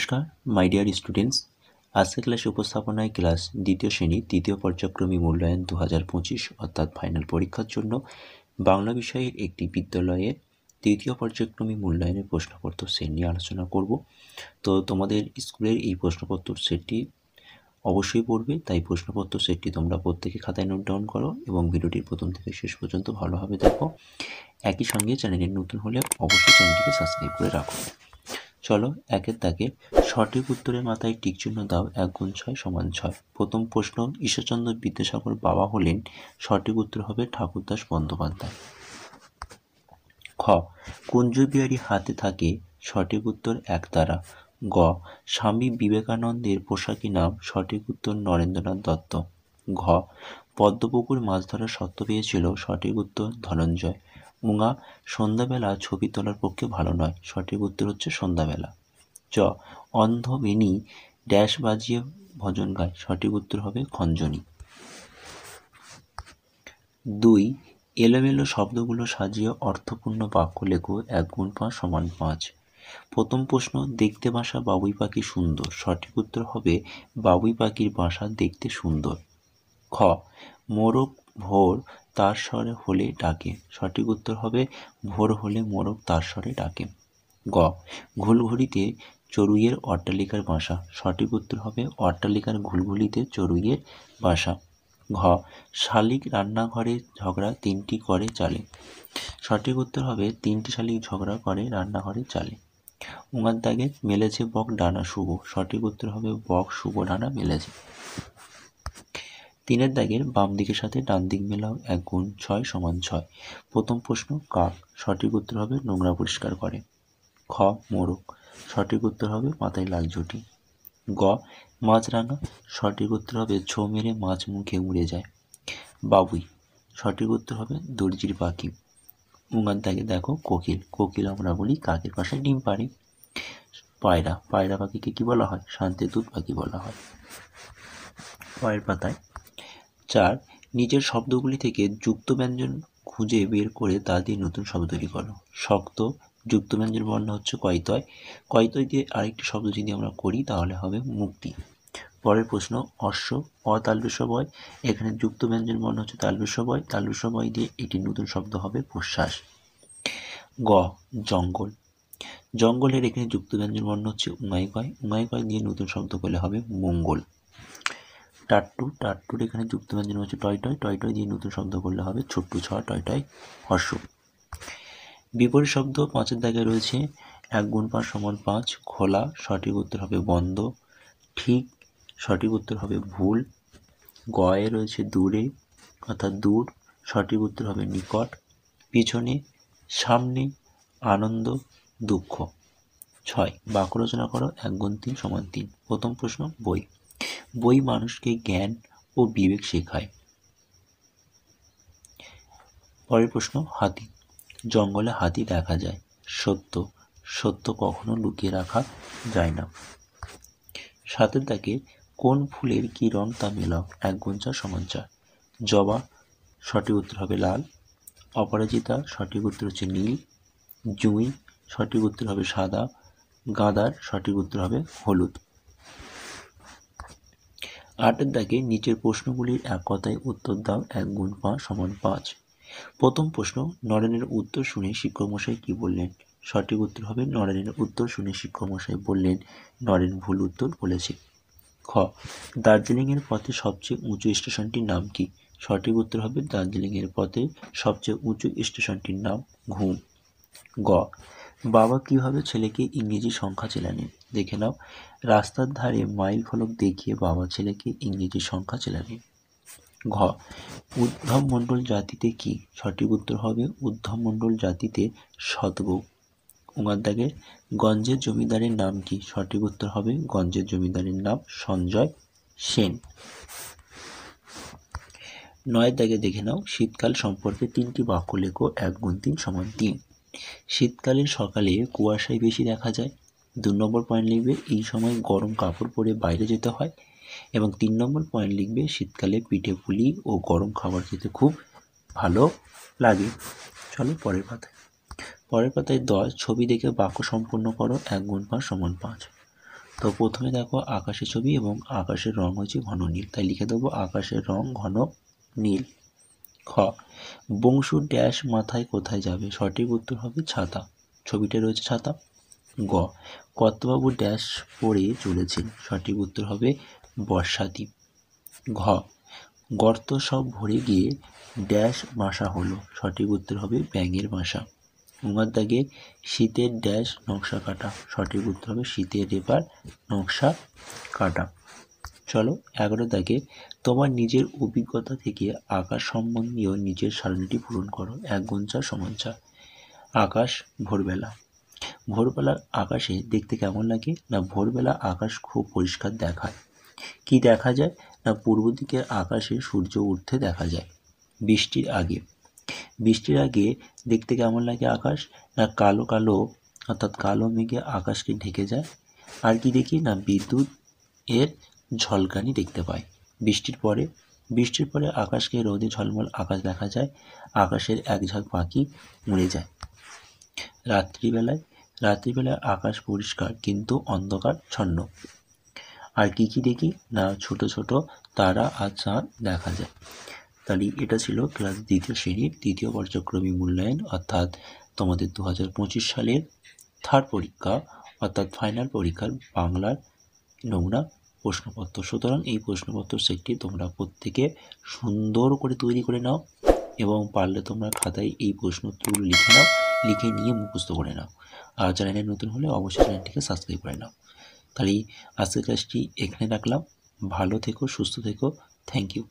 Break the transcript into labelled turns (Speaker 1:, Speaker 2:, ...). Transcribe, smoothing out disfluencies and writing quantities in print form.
Speaker 1: নমস্কার my dear students, আজকের ক্লাসে উপস্থাপনায় ক্লাস দ্বিতীয় শ্রেণী তৃতীয় পর্যায়ক্রমিক মূল্যায়ন 2025 অর্থাৎ ফাইনাল পরীক্ষার জন্য বাংলা বিষয়ের একটি বিদ্যালয়ের তৃতীয় পর্যায়ক্রমিক মূল্যায়নের প্রশ্নপত্র সেট নিয়ে আলোচনা করব। তো তোমাদের স্কুলের এই প্রশ্নপত্র সেটটি অবশ্যই পড়বে, তাই প্রশ্নপত্র সেটটি তোমরা প্রত্যেকে খাতায় নোট ডাউন করো এবং ভিডিওটির প্রথম থেকে শেষ পর্যন্ত ভালোভাবে দেখো। একই সঙ্গে চ্যানেলে নতুন হলে অবশ্যই চ্যানেলটিকে সাবস্ক্রাইব করে রাখো। চলো একের দাগে সঠিক উত্তরের মাথায় টিক চিহ্ন দাও। 1 গুণ 6 সমান 6। প্রথম প্রশ্ন, ঈশ্বরচন্দ্র বিদ্যাসাগর বাবা হলেন? সঠিক উত্তর হবে ঠাকুরদাস বন্দ্যোপাধ্যায়। খ, কুঞ্জবিহারী হাতে থাকে? সঠিক উত্তর একতারা। গ, স্বামী বিবেকানন্দের পোশাকি নাম? সঠিক উত্তর নরেন্দ্রনাথ দত্ত। ঘ, পদ্মপুকুর মাছ ধরার সত্ত্ব পেয়েছিল? সঠিক উত্তর ধনঞ্জয়। উঙা, সন্ধ্যাবেলা ছবি তোলার পক্ষে ভালো নয়? সঠিক উত্তর হচ্ছে সন্ধ্যাবেলা। চ, অন্ধ বেনি ড্যাশ বাজিয়ে ভজন গায়? সঠিক উত্তর হবে খঞ্জনি। 2, এলোমেলো শব্দগুলো সাজিয়ে অর্থপূর্ণ বাক্য লেখো। 1 গুণ 5 সমান 5। প্রথম প্রশ্ন, দেখতে বাসা বাবুই পাখি সুন্দর? সঠিক উত্তর হবে বাবুই পাখির বাসা দেখতে সুন্দর। খ, মোরগ ভোর তার স্বরে হলে ডাকে? সঠিক উত্তর হবে ভোর হলে মোরগ তার স্বরে ডাকে। গ, ঘুলঘুলিতে চড়ুইয়ের অট্টালিকার বাসা? সঠিক উত্তর হবে অট্টালিকার ঘুলঘুলিতে চড়ুইয়ের বাসা। ঘ, শালিক রান্নাঘরে ঝগড়া 3টি করে চালে? সঠিক উত্তর হবে 3টি শালিক ঝগড়া করে রান্নাঘরে চালে। উঙার দাগে মেলেছে বক ডানা শুভ? সঠিক উত্তর হবে বক শুভ ডানা মেলেছে। 3 দাগের বাম দিকের সাথে ডান দিক মেলাও। 1 গুণ 6 সমান 6। প্রথম প্রশ্ন, কাক? সঠিক উত্তর হবে নোংরা পরিষ্কার করে। খ, মোরগ? সঠিক উত্তর হবে মাথায় লাল ঝুঁটি। গ, মাছরাঙা? সঠিক উত্তর হবে ছো মেরে মাছ মুখে উড়ে যায়। বাবুই? সঠিক উত্তর হবে দর্জির পাখি। উঙার দাগে দেখো কোকিল? কোকিল আমরা বলি কাকের পাশে ডিম পাড়ে। পায়রা? পায়রা পাখিকে কি বলা হয়? শান্তির দূত পাখি বলা হয়। পরের পাতায় 4, নিচের শব্দগুলি থেকে যুক্ত ব্যঞ্জন খুঁজে বের করে তা দিয়ে নতুন শব্দ তৈরি করো। শক্ত যুক্ত ব্যঞ্জন বর্ণ হচ্ছে কয়তয়। কয়তয় দিয়ে আরেকটি শব্দ যদি আমরা করি তাহলে হবে মুক্তি। পরের প্রশ্ন, অশ্ব অতালব্য বয়, এখানে যুক্ত ব্যঞ্জন বর্ণ হচ্ছে তালব্য বয়। তালব্য বয় দিয়ে একটি নতুন শব্দ হবে প্রশ্বাস। গ, জঙ্গল। জঙ্গলের এখানে যুক্ত ব্যঞ্জন বর্ণ হচ্ছে উঙাই কয়। উঙাই কয় দিয়ে নতুন শব্দ করলে হবে মঙ্গল। টাট্টু, টাট্টুর এখানে যুক্ত ব্যঞ্জন হচ্ছে টয় টয়। টয় টয় দিয়ে নতুন শব্দ করলে হবে ছোট্টু ছ টয় টয় হর্ষ। বিপরীত শব্দ 5 দাগে রয়েছে। 1 গুণ 5 সমান 5। খোলা? সঠিক উত্তর হবে বন্ধ। ঠিক? সঠিক উত্তর হবে ভুল। গয়ে রয়েছে দূরে অর্থাৎ দূর? সঠিক উত্তর হবে নিকট। পিছনে? সামনে? আনন্দ? দুঃখ। 6, বাক্য রচনা করো। 1 গুণ 3 সমান 3। প্রথম প্রশ্ন, বই? বই মানুষকে জ্ঞান ও বিবেক শেখায়। পরের প্রশ্ন, হাতি? জঙ্গলে হাতি দেখা যায়। সত্য? সত্য কখনো লুকিয়ে রাখা যায় না। 7 দাগে কোন ফুলের কি রং তা মেলাও। 1 গুণ 4 সমান 4। জবা? সঠিক উত্তর হবে লাল। অপরাজিতা? সঠিক উত্তর হচ্ছে নীল। জুঁই? সঠিক উত্তর হবে সাদা। গাঁদার? সঠিক উত্তর হবে হলুদ। 8 দাগে নিচের প্রশ্নগুলির এক কথায় উত্তর দাও। 1 গুণ 5 সমান 5। প্রথম প্রশ্ন, নরেনের উত্তর শুনে শিক্ষক মশাই কি বললেন? সঠিক উত্তর হবে নরেনের উত্তর শুনে শিক্ষক মশাই বললেন নরেন ভুল উত্তর বলেছে। খ, দার্জিলিংয়ের পথে সবচেয়ে উঁচু স্টেশনটির নাম কি? সঠিক উত্তর হবে দার্জিলিংয়ের পথে সবচেয়ে উঁচু স্টেশনটির নাম ঘুম। গ, বাবা কিভাবে ছেলেকে ইংরেজি সংখ্যা চেলালেন? দেখে নাও। রাস্তার ধারে মাইল ফলক দেখিয়ে বাবা ছেলেকে ইংরেজি সংখ্যা চেলালেন। ঘ, উদ্ধবমণ্ডল জাতিতে কি? সঠিক উত্তর হবে উদ্ধবমণ্ডল জাতিতে শতবউ। উঙার দাগে গঞ্জের জমিদারের নাম কি? সঠিক উত্তর হবে গঞ্জের জমিদারের নাম সঞ্জয় সেন। 9 দাগে দেখে নাও, শীতকাল সম্পর্কে 3টি বাক্য লেখো। 1 গুণ 3 সমান 3। শীতকালের সকালে কুয়াশায় বেশি দেখা যায়। 2 নম্বর পয়েন্ট লিখবে এই সময় গরম কাপড় পরে বাইরে যেতে হয়। এবং 3 নম্বর পয়েন্ট লিখবে শীতকালে পিঠে পুলি ও গরম খাবার খেতে খুব ভালো লাগে। চলো পরের পাতায় 10, ছবি দেখে বাক্য সম্পূর্ণ করো। 1 গুণ 5 সমান 5। তো প্রথমে দেখো আকাশের ছবি এবং আকাশের রং হচ্ছে ঘন নীল, তাই লিখে দেবো আকাশের রং ঘন নীল। খ, বংশু ড্যাশ মাথায় কোথায় যাবে? সঠিক উত্তর হবে ছাতা, ছবিটা রয়েছে ছাতা। গ, কর্তাবাবু ড্যাশ পড়ে চলেছেন? সঠিক উত্তর হবে বর্ষাতি। ঘ, গর্ত সব ভরে গিয়ে ড্যাশ বাসা হলো? সঠিক উত্তর হবে ব্যাঙের বাসা। উঙার দাগে শীতের ড্যাশ নকশা কাটা? সঠিক উত্তর হবে শীতের রেপার নকশা কাটা। চলো 11 দাগে তোমার নিজের অভিজ্ঞতা থেকে আকাশ সম্বন্ধীয় নিজের সারণীটি পূরণ করো। 1 × 4 = 4। আকাশ ভোরবেলা। ভোরবেলার আকাশে দেখতে কেমন লাগে? না ভোরবেলা আকাশ খুব পরিষ্কার দেখায়। কি দেখা যায়? না পূর্ব দিকের আকাশে সূর্য উঠতে দেখা যায়। বৃষ্টির আগে। বৃষ্টির আগে দেখতে কেমন লাগে আকাশ? না কালো কালো, অর্থাৎ কালো মেঘে আকাশকে ঢেকে যায়। আর কি দেখি? না বিদ্যুৎ এর ঝলকানি দেখতে পাই। বৃষ্টির পরে। বৃষ্টির পরে আকাশকে রোদে ঝলমল আকাশ দেখা যায়, আকাশের এক ঝাঁক পাখি উড়ে যায়। রাত্রিবেলায়। রাত্রিবেলায় আকাশ পরিষ্কার কিন্তু অন্ধকারচ্ছন্ন। আর কি কি দেখি? না ছোট ছোট তারা আর চাঁদ দেখা যায়। তাহলে এটা ছিল ক্লাস 2য় শ্রেণীর 3য় পর্যায়ক্রমিক মূল্যায়ন, অর্থাৎ তোমাদের 2025 সালের থার্ড পরীক্ষা অর্থাৎ ফাইনাল পরীক্ষার বাংলার নমুনা প্রশ্নপত্র। সুতরাং এই প্রশ্নপত্র সেটটি তোমরা প্রত্যেকে সুন্দর করে তৈরি করে নাও এবং পারলে তোমরা খাতায় এই প্রশ্ন উত্তরগুলো লিখে নাও, লিখে নিয়ে মুখস্থ করে নাও। আর চ্যানেলে নতুন হলে অবশ্যই চ্যানেলটিকে সাবস্ক্রাইব করে নাও। তাহলে আজকের ক্লাসটি এখানে রাখলাম। ভালো থেকো, সুস্থ থেকো। Thank you.